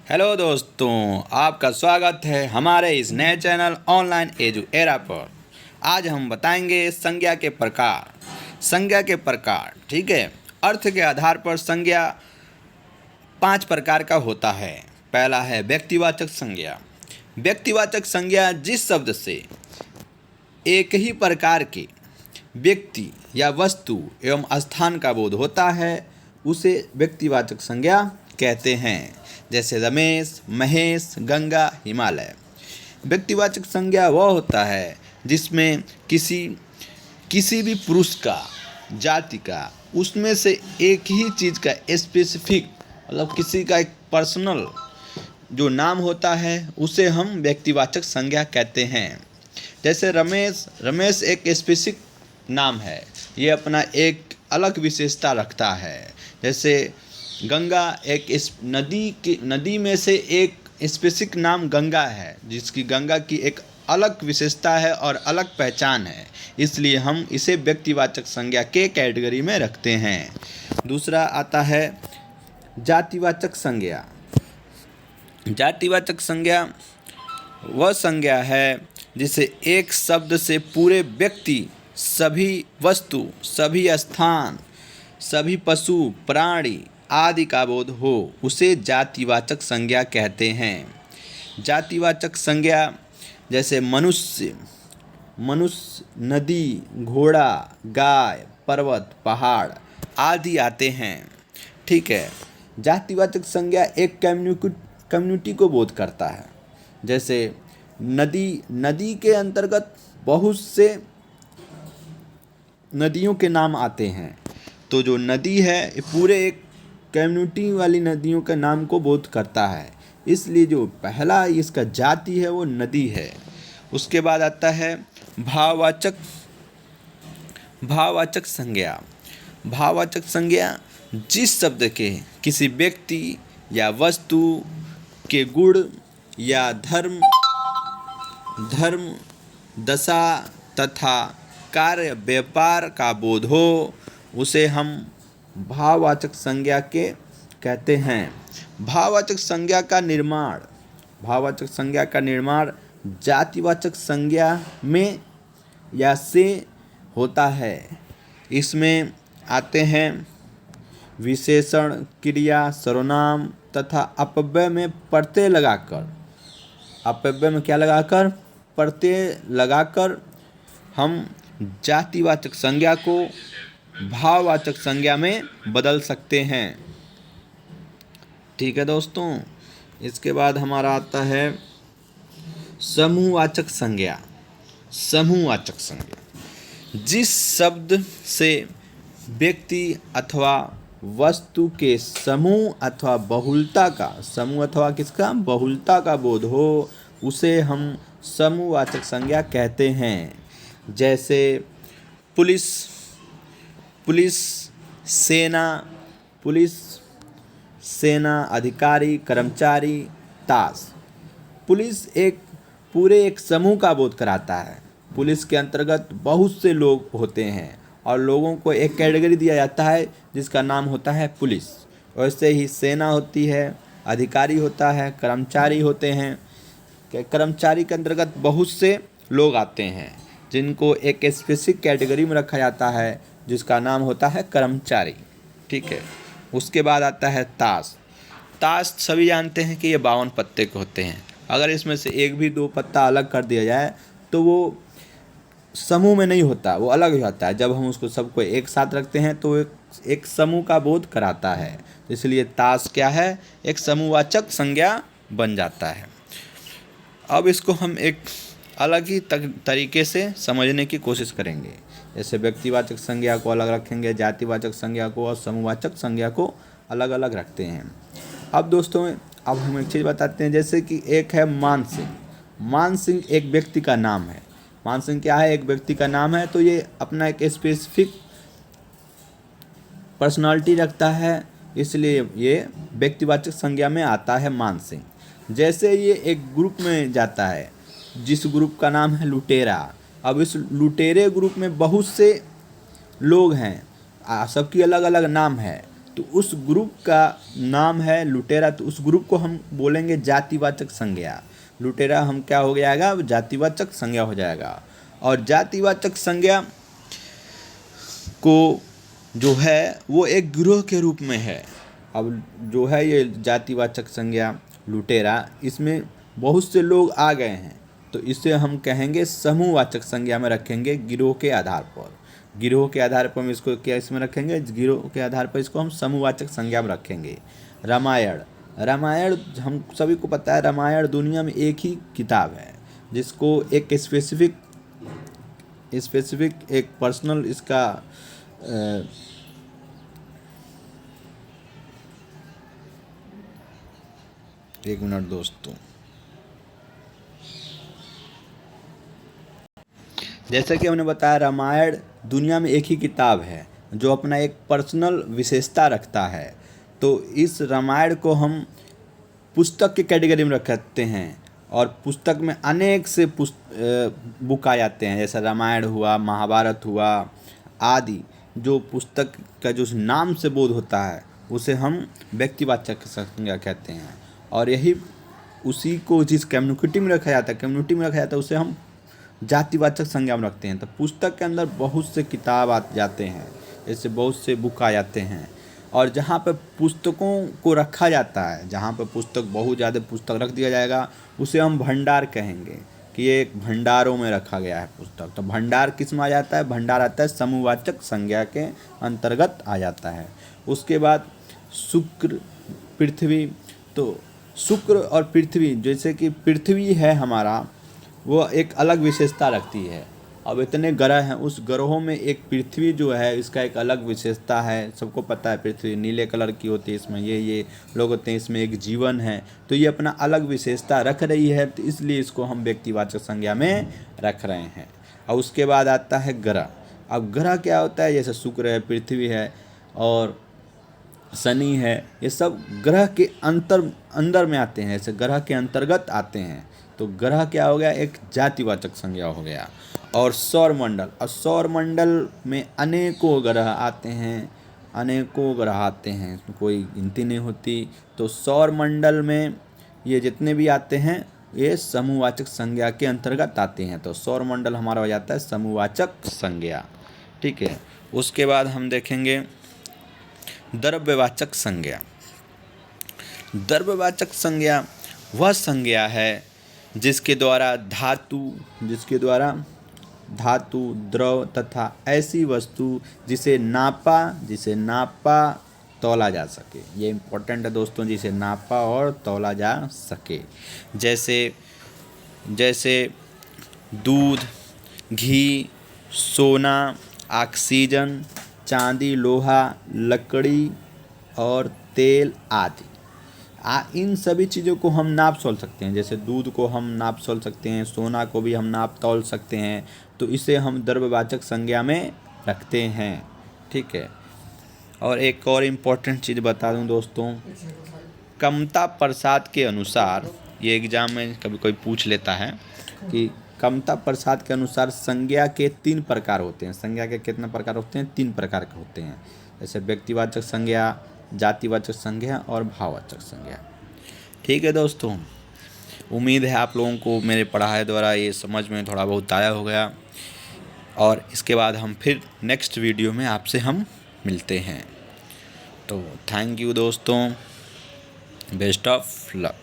Hello दोस्तों, आपका स्वागत है हमारे इस नए चैनल ऑनलाइन एजू एरा पर। आज हम बताएंगे संज्ञा के प्रकार। संज्ञा के प्रकार, ठीक है। अर्थ के आधार पर संज्ञा 5 प्रकार का होता है। पहला है व्यक्तिवाचक संज्ञा। व्यक्तिवाचक संज्ञा जिस शब्द से एक ही प्रकार के व्यक्ति या वस्तु एवं स्थान का बोध होता है उसे व्यक्तिवाचक संज्ञा कहते हैं, जैसे रमेश, महेश, गंगा, हिमालय। व्यक्तिवाचक संज्ञा वह होता है जिसमें किसी भी पुरुष का, जाति का, उसमें से एक ही चीज़ का स्पेसिफिक मतलब किसी का एक पर्सनल जो नाम होता है उसे हम व्यक्तिवाचक संज्ञा कहते हैं। जैसे रमेश एक स्पेसिफिक नाम है, ये अपना एक अलग विशेषता रखता है। जैसे गंगा एक इस नदी में से एक स्पेसिफिक नाम गंगा है, जिसकी गंगा की एक अलग विशेषता है और अलग पहचान है, इसलिए हम इसे व्यक्तिवाचक संज्ञा के कैटेगरी में रखते हैं। दूसरा आता है जातिवाचक संज्ञा। जातिवाचक संज्ञा वह संज्ञा है जिसे एक शब्द से पूरे व्यक्ति, सभी वस्तु, सभी स्थान, सभी पशु, प्राणी आदि का बोध हो, उसे जातिवाचक संज्ञा कहते हैं। जातिवाचक संज्ञा जैसे मनुष्य, नदी, घोड़ा, गाय, पर्वत, पहाड़ आदि आते हैं, ठीक है। जातिवाचक संज्ञा एक कम्युनिटी को बोध करता है। जैसे नदी के अंतर्गत बहुत से नदियों के नाम आते हैं, तो जो नदी है ये पूरे एक कम्युनिटी वाली नदियों के नाम को बोध करता है, इसलिए जो पहला इसका जाति है वो नदी है। उसके बाद आता है भाववाचक संज्ञा। भाववाचक संज्ञा जिस शब्द के किसी व्यक्ति या वस्तु के गुण या धर्म, दशा तथा कार्य, व्यापार का बोध हो, उसे हम भाववाचक संज्ञा के कहते हैं। भाववाचक संज्ञा का निर्माण जातिवाचक संज्ञा में या से होता है। इसमें आते हैं विशेषण, क्रिया, सर्वनाम तथा अपव्यय में प्रत्यय लगाकर हम जातिवाचक संज्ञा को भाववाचक संज्ञा में बदल सकते हैं, ठीक है दोस्तों। इसके बाद हमारा आता है समूहवाचक संज्ञा। समूहवाचक संज्ञा जिस शब्द से व्यक्ति अथवा वस्तु के समूह अथवा बहुलता का बोध हो, उसे हम समूहवाचक संज्ञा कहते हैं। जैसे पुलिस, सेना, अधिकारी, कर्मचारी, ताश। पुलिस एक समूह का बोध कराता है। पुलिस के अंतर्गत बहुत से लोग होते हैं और लोगों को एक कैटेगरी दिया जाता है जिसका नाम होता है पुलिस। वैसे ही सेना होती है, अधिकारी होता है, कर्मचारी होते हैं। कर्मचारी के अंतर्गत बहुत से लोग आते हैं जिनको एक स्पेसिफिक कैटेगरी में रखा जाता है जिसका नाम होता है कर्मचारी, ठीक है। उसके बाद आता है ताश। ताश सभी जानते हैं कि ये 52 पत्ते के होते हैं। अगर इसमें से एक भी 2 पत्ता अलग कर दिया जाए तो वो समूह में नहीं होता, वो अलग हो जाता है। जब हम उसको सबको एक साथ रखते हैं तो एक समूह का बोध कराता है, इसलिए ताश क्या है, एक समूहवाचक संज्ञा बन जाता है। अब इसको हम एक अलग ही तरीके से समझने की कोशिश करेंगे। जैसे व्यक्तिवाचक संज्ञा को अलग रखेंगे, जातिवाचक संज्ञा को और समूहवाचक संज्ञा को अलग अलग रखते हैं। अब दोस्तों अब हम एक चीज़ बताते हैं, जैसे कि एक है मानसिंह। मानसिंह एक व्यक्ति का नाम है। मानसिंह क्या है, एक व्यक्ति का नाम है, तो ये अपना एक स्पेसिफिक पर्सनालिटी रखता है, इसलिए ये व्यक्तिवाचक संज्ञा में आता है मानसिंह। जैसे ये एक ग्रुप में जाता है जिस ग्रुप का नाम है लुटेरा। अब इस लुटेरे ग्रुप में बहुत से लोग हैं, सबकी अलग अलग नाम है, तो उस ग्रुप का नाम है लुटेरा, तो उस ग्रुप को हम बोलेंगे जातिवाचक संज्ञा। लुटेरा हम क्या हो जाएगा, जातिवाचक संज्ञा हो जाएगा। और जातिवाचक संज्ञा को जो है वो एक गिरोह के रूप में है। अब जो है ये जातिवाचक संज्ञा लुटेरा, इसमें बहुत से लोग आ गए हैं, तो इसे हम कहेंगे समूहवाचक संज्ञा में रखेंगे गिरोह के आधार पर। गिरोह के आधार पर हम इसको क्या इसमें रखेंगे, गिरोह के आधार पर इसको हम समूहवाचक संज्ञा में रखेंगे। रामायण, रामायण हम सभी को पता है, रामायण दुनिया में एक ही किताब है जिसको एक स्पेसिफिक एक पर्सनल इसका एक मिनट दोस्तों, जैसे कि हमने बताया रामायण दुनिया में एक ही किताब है जो अपना एक पर्सनल विशेषता रखता है। तो इस रामायण को हम पुस्तक की कैटेगरी में रखते हैं और पुस्तक में अनेक से बुक आ जाते हैं, जैसे रामायण हुआ, महाभारत हुआ आदि। जो पुस्तक का जो नाम से बोध होता है उसे हम व्यक्तिवाचक संज्ञा कहते हैं। और यही उसी को जिस कम्युनिटी में रखा जाता है उसे हम जातिवाचक संज्ञा में रखते हैं। तो पुस्तक के अंदर बहुत से किताब आ जाते हैं, जैसे बहुत से बुक आ जाते हैं। और जहाँ पर पुस्तकों को रखा जाता है, जहाँ पर पुस्तक बहुत ज़्यादा पुस्तक रख दिया जाएगा उसे हम भंडार कहेंगे कि ये एक भंडारों में रखा गया है पुस्तक। तो भंडार किस में आ जाता है, भंडार आता है समूहवाचक संज्ञा के अंतर्गत आ जाता है। उसके बाद शुक्र, पृथ्वी, तो शुक्र और पृथ्वी, जैसे कि पृथ्वी है हमारा, वो एक अलग विशेषता रखती है। अब इतने ग्रह हैं, उस ग्रहों में एक पृथ्वी जो है इसका एक अलग विशेषता है। सबको पता है पृथ्वी नीले कलर की होती है, इसमें ये लोग होते हैं, इसमें एक जीवन है, तो ये अपना अलग विशेषता रख रही है, तो इसलिए इसको हम व्यक्तिवाचक संज्ञा में रख रहे हैं। और उसके बाद आता है ग्रह। अब ग्रह क्या होता है, जैसे शुक्र है, पृथ्वी है और शनि है, ये सब ग्रह के अंदर में आते हैं, जैसे ग्रह के अंतर्गत आते हैं। तो ग्रह क्या हो गया, एक जातिवाचक संज्ञा हो गया। और सौरमंडल, और सौरमंडल में अनेकों ग्रह आते हैं, कोई गिनती नहीं होती। तो सौरमंडल में ये जितने भी आते हैं ये समूहवाचक संज्ञा के अंतर्गत आते हैं। तो सौरमंडल हमारा हो जाता है समूहवाचक संज्ञा, ठीक है। उसके बाद हम देखेंगे द्रव्यवाचक संज्ञा। द्रव्यवाचक संज्ञा वह संज्ञा है जिसके द्वारा धातु, द्रव तथा ऐसी वस्तु जिसे नापा तौला जा सके। ये इम्पोर्टेंट है दोस्तों, जिसे नापा और तौला जा सके। जैसे दूध, घी, सोना, ऑक्सीजन, चांदी, लोहा, लकड़ी और तेल आदि। इन सभी चीज़ों को हम नाप तौल सकते हैं। जैसे दूध को हम नाप तौल सकते हैं, सोना को भी हम नाप तौल सकते हैं, तो इसे हम द्रव्यवाचक संज्ञा में रखते हैं, ठीक है। और एक और इम्पोर्टेंट चीज़ बता दूं दोस्तों, कमता प्रसाद के अनुसार, ये एग्जाम में कभी कोई पूछ लेता है कि कमता प्रसाद के अनुसार संज्ञा के 3 प्रकार होते हैं। संज्ञा के कितने प्रकार होते हैं, 3 प्रकार के होते हैं। जैसे व्यक्तिवाचक संज्ञा, जातिवाचक संज्ञा और भाववाचक संज्ञा, ठीक है दोस्तों। उम्मीद है आप लोगों को मेरे पढ़ाई द्वारा ये समझ में थोड़ा बहुत आया हो गया। और इसके बाद हम फिर नेक्स्ट वीडियो में आपसे हम मिलते हैं। तो थैंक यू दोस्तों, बेस्ट ऑफ लक।